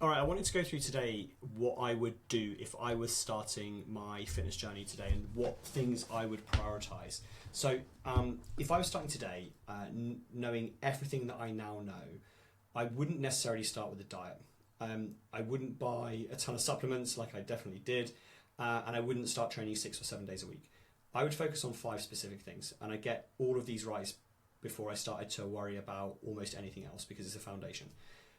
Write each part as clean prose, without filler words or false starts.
All right, I wanted to go through today what I would do if I was starting my fitness journey today and what things I would prioritize. So, if I was starting today, knowing everything that I now know, I wouldn't necessarily start with a diet. I wouldn't buy a ton of supplements like I definitely did, and I wouldn't start training 6 or 7 days a week. I would focus on 5 specific things, and I get all of these right before I started to worry about almost anything else because it's a foundation.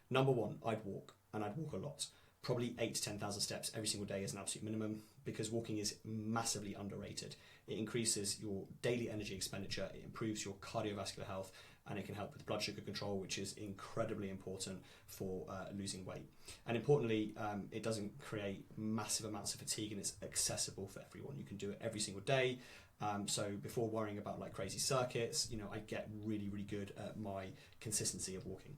Number one, I'd walk, and I'd walk a lot. Probably 8 to 10,000 steps every single day is an absolute minimum because walking is massively underrated. It increases your daily energy expenditure, it improves your cardiovascular health, and it can help with blood sugar control, which is incredibly important for losing weight. And importantly, it doesn't create massive amounts of fatigue and it's accessible for everyone. You can do it every single day. So before worrying about like crazy circuits, I get really, really good at my consistency of walking.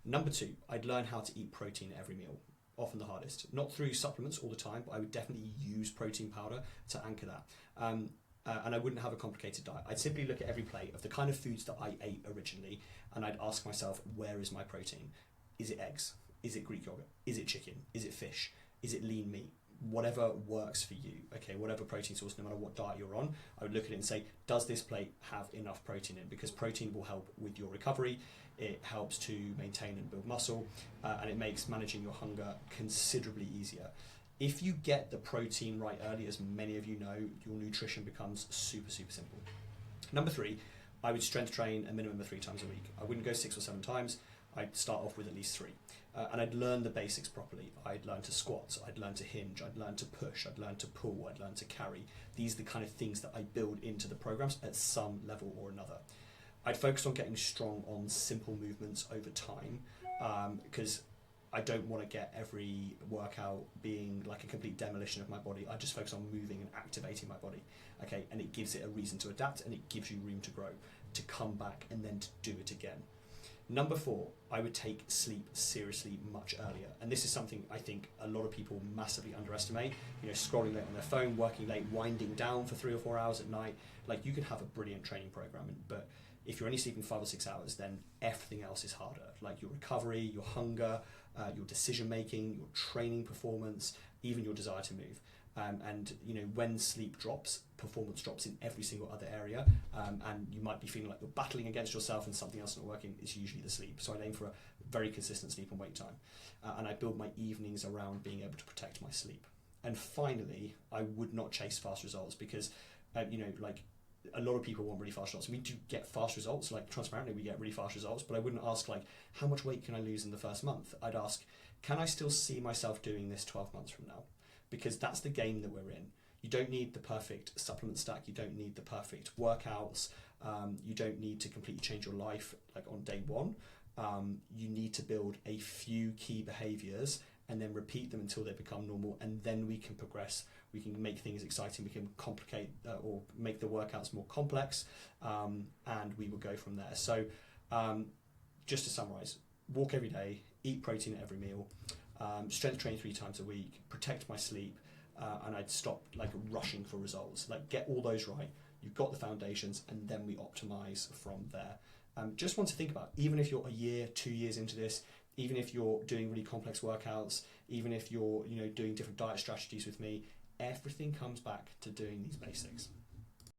Number 2, I'd learn how to eat protein at every meal, often the hardest. Not through supplements all the time, but I would definitely use protein powder to anchor that. And I wouldn't have a complicated diet. I'd simply look at every plate of the kind of foods that I ate originally, and I'd ask myself, where is my protein? Is it eggs? Is it Greek yogurt? Is it chicken? Is it fish? Is it lean meat? Whatever works for you, okay, whatever protein source, no matter what diet you're on, I would look at it and say, does this plate have enough protein in? Because protein will help with your recovery, it helps to maintain and build muscle, and it makes managing your hunger considerably easier. If you get the protein right early, as many of you know, your nutrition becomes super, super simple. Number 3, I would strength train a minimum of 3 times a week. I wouldn't go 6 or 7 times. I'd start off with at least 3. And I'd learn the basics properly. I'd learn to squat, I'd learn to hinge, I'd learn to push, I'd learn to pull, I'd learn to carry. These are the kind of things that I build into the programs at some level or another. I'd focus on getting strong on simple movements over time because I don't want to get every workout being like a complete demolition of my body. I just focus on moving and activating my body, okay? And it gives it a reason to adapt and it gives you room to grow, to come back and then to do it again. Number 4, I would take sleep seriously much earlier. And this is something I think a lot of people massively underestimate. Scrolling late on their phone, working late, winding down for 3 or 4 hours at night. Like, you can have a brilliant training program, but if you're only sleeping 5 or 6 hours, then everything else is harder. Like your recovery, your hunger, your decision making, your training performance, even your desire to move. And when sleep drops, performance drops in every single other area, and you might be feeling like you're battling against yourself and something else not working. It's usually the sleep. So I aim for a very consistent sleep and wake time, and I build my evenings around being able to protect my sleep. And finally, I would not chase fast results because a lot of people want really fast results. We do get fast results, like transparently we get really fast results, but I wouldn't ask like, how much weight can I lose in the first month? I'd ask, can I still see myself doing this 12 months from now? Because that's the game that we're in. You don't need the perfect supplement stack, you don't need the perfect workouts, you don't need to completely change your life like on day one. You need to build a few key behaviors and then repeat them until they become normal, and then we can progress. We can make things exciting, we can complicate or make the workouts more complex, and we will go from there. So just to summarize, walk every day, eat protein at every meal, strength train 3 times a week, protect my sleep, and I'd stop like rushing for results. Like, get all those right, you've got the foundations, and then we optimize from there. Just want to think about, even if you're a year, 2 years into this, even if you're doing really complex workouts, even if you're doing different diet strategies with me, everything comes back to doing these basics.